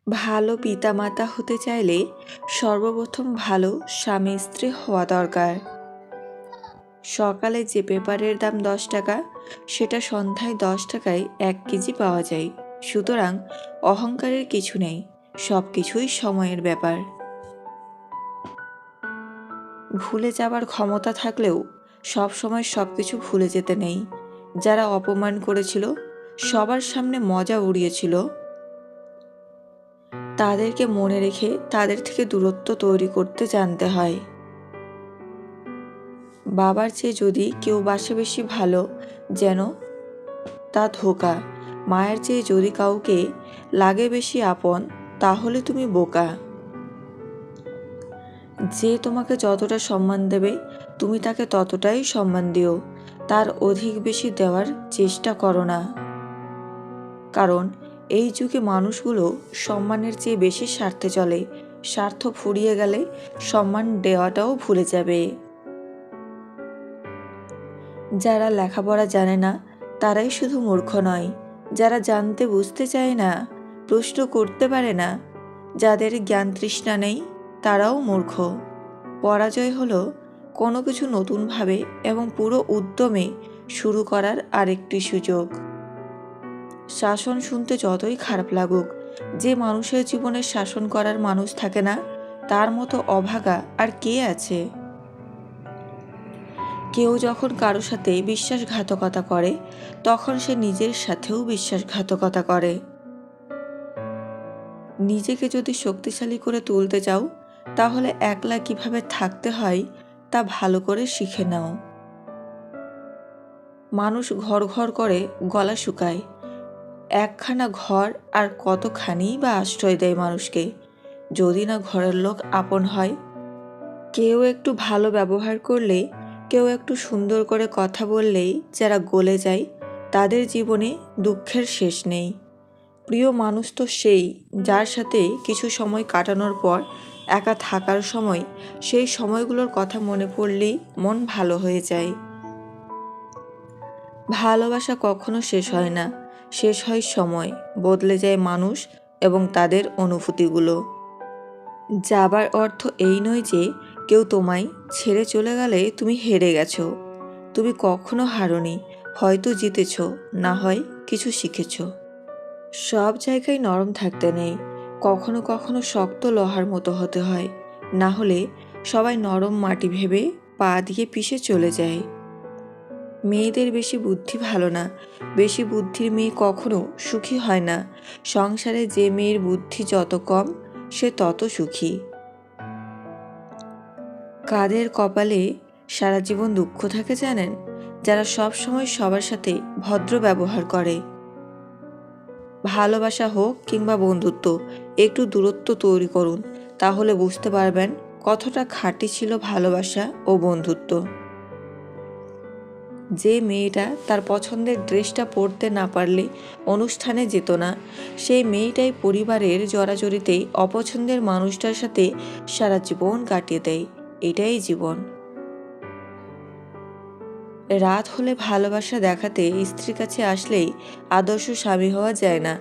ভালো পিতামাতা হতে চাইলে সর্বপ্রথম ভালো স্বামী স্ত্রী হওয়া দরকার। সকালে যে পেপারের দাম 10 টাকা, সেটা সন্ধ্যায় 10 টাকায় 1 কেজি পাওয়া যায়। সুতরাং অহংকারের কিছু নেই, সব কিছুই সময়ের ব্যাপার। ভুলে যাবার ক্ষমতা থাকলেও সব সময় সব কিছু ভুলে যেতে নেই। যারা অপমান করেছিল, সবার সামনে মজা উড়িয়েছিল, তাদেরকে মনে রেখে তাদের থেকে দূরত্ব তৈরি করতে জানতে হয়। বাবার চেয়ে যদি কেউ বাসে বেশি ভালো, যেন তা ধোঁকা। মায়ের চেয়ে যদি কাউকে লাগে বেশি আপন, তাহলে তুমি বোকা। যে তোমাকে যতটা সম্মান দেবে, তুমি তাকে ততটাই সম্মান দিও। তার অধিক বেশি দেওয়ার চেষ্টা করো না। কারণ এই যুগে মানুষগুলো সম্মানের চেয়ে বেশি স্বার্থে চলে। স্বার্থ ফুরিয়ে গেলে সম্মান দেওয়াটাও ভুলে যাবে। যারা লেখাপড়া জানে না, তারাই শুধু মূর্খ নয়। যারা জানতে বুঝতে চায় না, প্রশ্ন করতে পারে না, যাদের জ্ঞান তৃষ্ণা নেই, তারাও মূর্খ। পরাজয় হলো কোনো কিছু নতুনভাবে এবং পুরো উদ্যমে শুরু করার আরেকটি সুযোগ। শাসন শুনতে যতই খারাপ লাগুক, যে মানুষের জীবনে শাসন করার মানুষ থাকে না, তার মতো অভাগা আর কে আছে? কেউ যখন কারো সাথে বিশ্বাসঘাতকতা করে, তখন সে নিজের সাথেও বিশ্বাসঘাতকতা করে। নিজেকে যদি শক্তিশালী করে তুলতে চাও, তাহলে একলা কিভাবে থাকতে হয় তা ভালো করে শিখে নাও। মানুষ ঘর ঘর করে গলা শুকায়। একখানা ঘর আর কতখানি বা আশ্রয় দেয় মানুষকে, যদি না ঘরের লোক আপন হয়। কেউ একটু ভালো ব্যবহার করলে, কেউ একটু সুন্দর করে কথা বললেই যারা গলে যায়, তাদের জীবনে দুঃখের শেষ নেই। প্রিয় মানুষ তো সেই, যার সাথে কিছু সময় কাটানোর পর একা থাকার সময় সেই সময়গুলোর কথা মনে পড়লেই মন ভালো হয়ে যায়। ভালোবাসা কখনো শেষ হয় না, শেষ হয় সময়, বদলে যায় মানুষ এবং তাদের অনুভূতিগুলো। যাবার অর্থ এই নয় যে কেউ তোমায় ছেড়ে চলে গেলে তুমি হেরে গেছো। তুমি কখনো হারোনি, হয়তো জিতেছ, না হয় কিছু শিখেছ। সব জায়গায় নরম থাকতে নেই, কখনো কখনো শক্ত লোহার মতো হতে হয়। না হলে সবাই নরম মাটি ভেবে পা দিয়ে পিষে চলে যায়। মেয়েদের বেশি বুদ্ধি ভালো না, বেশি বুদ্ধির মেয়ে কখনো সুখী হয় না। সংসারে যে মেয়ের বুদ্ধি যত কম, সে তত সুখী। কাদের কপালে সারা জীবন দুঃখ থাকে জানেন? যারা সব সময় সবার সাথে ভদ্র ব্যবহার করে। ভালোবাসা হোক কিংবা বন্ধুত্ব, একটু দূরত্ব তৈরি করুন, তাহলে বুঝতে পারবেন কতটা খাঁটি ছিল ভালোবাসা ও বন্ধুত্ব। যে মেয়েটা তার পছন্দের ড্রেসটা পরতে না পারলে অনুষ্ঠানে যেত না, সেই মেয়েটাই পরিবারের জড়াজড়িতেই অপছন্দের মানুষটার সাথে সারা জীবন কাটিয়ে দেয়। এটাই জীবন। রাত হলে ভালোবাসা দেখাতে স্ত্রীর কাছে আসলেই আদর্শ স্বামী হওয়া যায় না।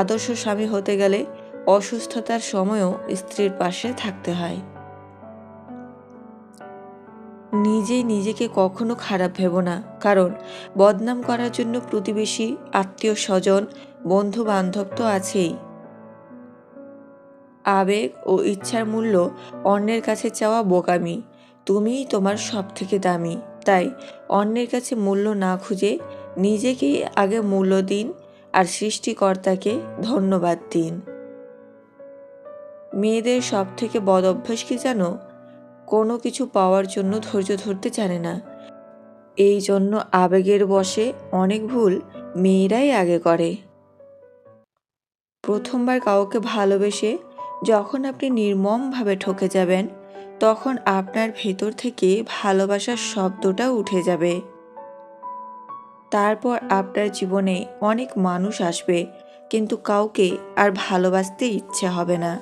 আদর্শ স্বামী হতে গেলে অসুস্থতার সময়ও স্ত্রীর পাশে থাকতে হয়। নিজেকে কখনো খারাপ ভেবো না, কারণ বদনাম করার জন্য প্রতিবেশী, আত্মীয় স্বজন, বন্ধু বান্ধব তো আছেই। আবেগ ও ইচ্ছার মূল্য অন্যের কাছে চাওয়া বোকামি। তুমিই তোমার সব থেকে দামি, তাই অন্যের কাছে মূল্য না খুঁজে নিজেকেই আগে মূল্য দিন, আর সৃষ্টিকর্তাকে ধন্যবাদ দিন। মেয়েদের সব থেকে বদ অভ্যাস কি জানো? কোনো কিছু পাওয়ার জন্য ধৈর্য ধরতে জানে না। এই জন্য আবেগের বশে অনেক ভুল মেয়েরাই আগে করে। প্রথমবার কাউকে ভালোবেসে যখন আপনি নির্মমভাবে ঠকে যাবেন, তখন আপনার ভেতর থেকে ভালোবাসার শব্দটা উঠে যাবে। তারপর আপনার জীবনে অনেক মানুষ আসবে, কিন্তু কাউকে আর ভালোবাসতে ইচ্ছে হবে না।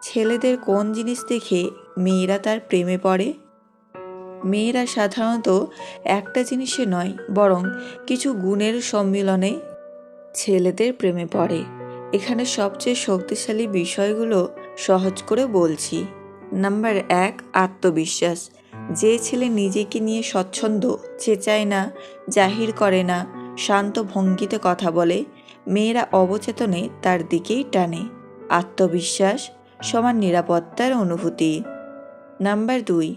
ছেলেদের কোন জিনিস দেখে মেয়েরা তার প্রেমে পড়ে? মেয়েরা সাধারণত একটা জিনিসে নয়, বরং কিছু গুণের সম্মিলনে ছেলেদের প্রেমে পড়ে। এখানে সবচেয়ে শক্তিশালী বিষয়গুলো সহজ করে বলছি। নাম্বার 1, আত্মবিশ্বাস। যে ছেলে নিজেকে নিয়ে স্বচ্ছন্দ, চেঁচায় না, জাহির করে না, শান্ত ভঙ্গিতে কথা বলে, মেয়েরা অবচেতনে তার দিকেই টানে। আত্মবিশ্বাস সমান নিরাপত্তার অনুভূতি। নাম্বার 2,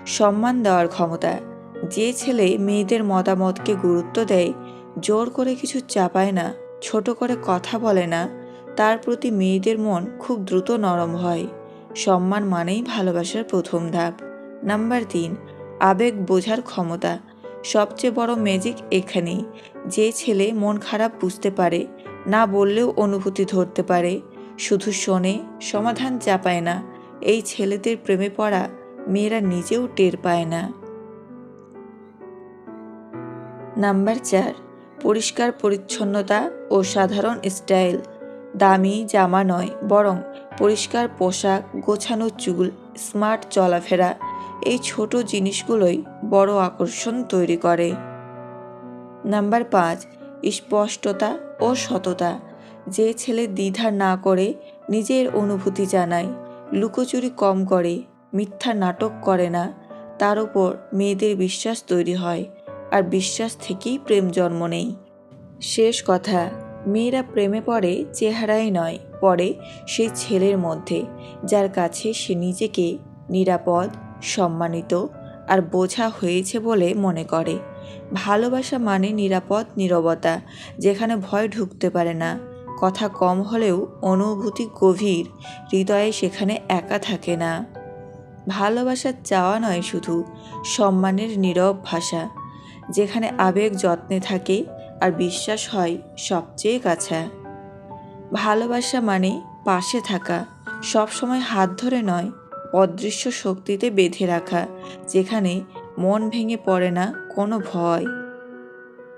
সম্মান দেওয়ার ক্ষমতা। যে ছেলে মেয়েদের মতামতকে গুরুত্ব দেয়, জোর করে কিছু চাপায় না, ছোট করে কথা বলে না, তার প্রতি মেয়েদের মন খুব দ্রুত নরম হয়। সম্মান মানেই ভালোবাসার প্রথম ধাপ। নাম্বার 3, আবেগ বোঝার ক্ষমতা। সবচেয়ে বড় ম্যাজিক এখানেই। যে ছেলে মন খারাপ বুঝতে পারে, না বললেও অনুভূতি ধরতে পারে, শুধু শোনে, সমাধান চাপায় না, এই ছেলেদের প্রেমে পড়া মেয়েরা নিজেও টের পায় না। নাম্বার 4, পরিষ্কার পরিচ্ছন্নতা ও সাধারণ স্টাইল। দামি জামা নয়, বরং পরিষ্কার পোশাক, গোছানো চুল, স্মার্ট চলাফেরা, এই ছোট জিনিসগুলোই বড় আকর্ষণ তৈরি করে। নাম্বার 5, স্পষ্টতা ও সততা। যে ছেলে দ্বিধা না করে নিজের অনুভূতি জানায়, লুকোচুরি কম করে, মিথ্যা নাটক করে না, তার উপর মেয়েদের বিশ্বাস তৈরি হয়, আর বিশ্বাস থেকেই প্রেম জন্ম নেয়। শেষ কথা, মেয়েরা প্রেমে পড়ে চেহারায় নয়, পড়ে সেই ছেলের মধ্যে, যার কাছে সে নিজেকে নিরাপদ, সম্মানিত আর বোঝা হয়েছে বলে মনে করে। ভালোবাসা মানে নিরাপদ নীরবতা, যেখানে ভয় ঢুকতে পারে না, কথা কম হলেও অনুভূতি গভীর, হৃদয়ে সেখানে একা থাকে না। ভালোবাসার চাওয়া নয় শুধু, সম্মানের নীরব ভাষা, যেখানে আবেগ যত্নে থাকে আর বিশ্বাস হয় সবচেয়ে কাছে। ভালোবাসা মানে পাশে থাকা, সবসময় হাত ধরে নয়, অদৃশ্য শক্তিতে বেঁধে রাখা, যেখানে মন ভেঙে পড়ে না কোনো ভয়।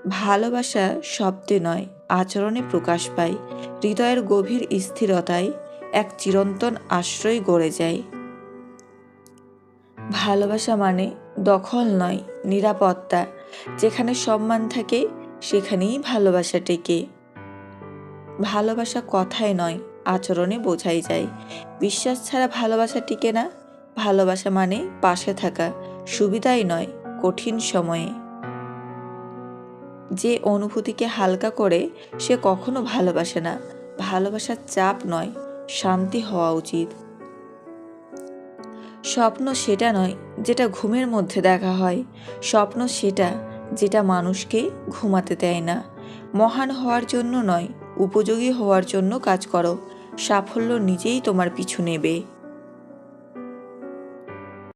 ভালোবাসা শব্দে নয়, আচরণে প্রকাশ পায়, হৃদয়ের গভীর স্থিরতায় এক চিরন্তন আশ্রয় গড়ে যায়। ভালোবাসা মানে দখল নয়, নিরাপত্তা, যেখানে সম্মান থাকে সেখানেই ভালোবাসা টেকে। ভালোবাসা কথায় নয়, আচরণে বোঝাই যায়। বিশ্বাস ছাড়া ভালোবাসা টিকে না। ভালোবাসা মানে পাশে থাকা, সুবিধাই নয়, কঠিন সময়ে। যে অনুভূতিকে হালকা করে সে কখনো ভালোবাসে না। ভালোবাসার চাপ নয়, শান্তি হওয়া উচিত। স্বপ্ন সেটা নয় যেটা ঘুমের মধ্যে দেখা হয়, স্বপ্ন সেটা যেটা মানুষকে ঘুমাতে দেয় না। মহান হওয়ার জন্য নয়, উপযোগী হওয়ার জন্য কাজ করো। সাফল্য নিজেই তোমার পিছু নেবে।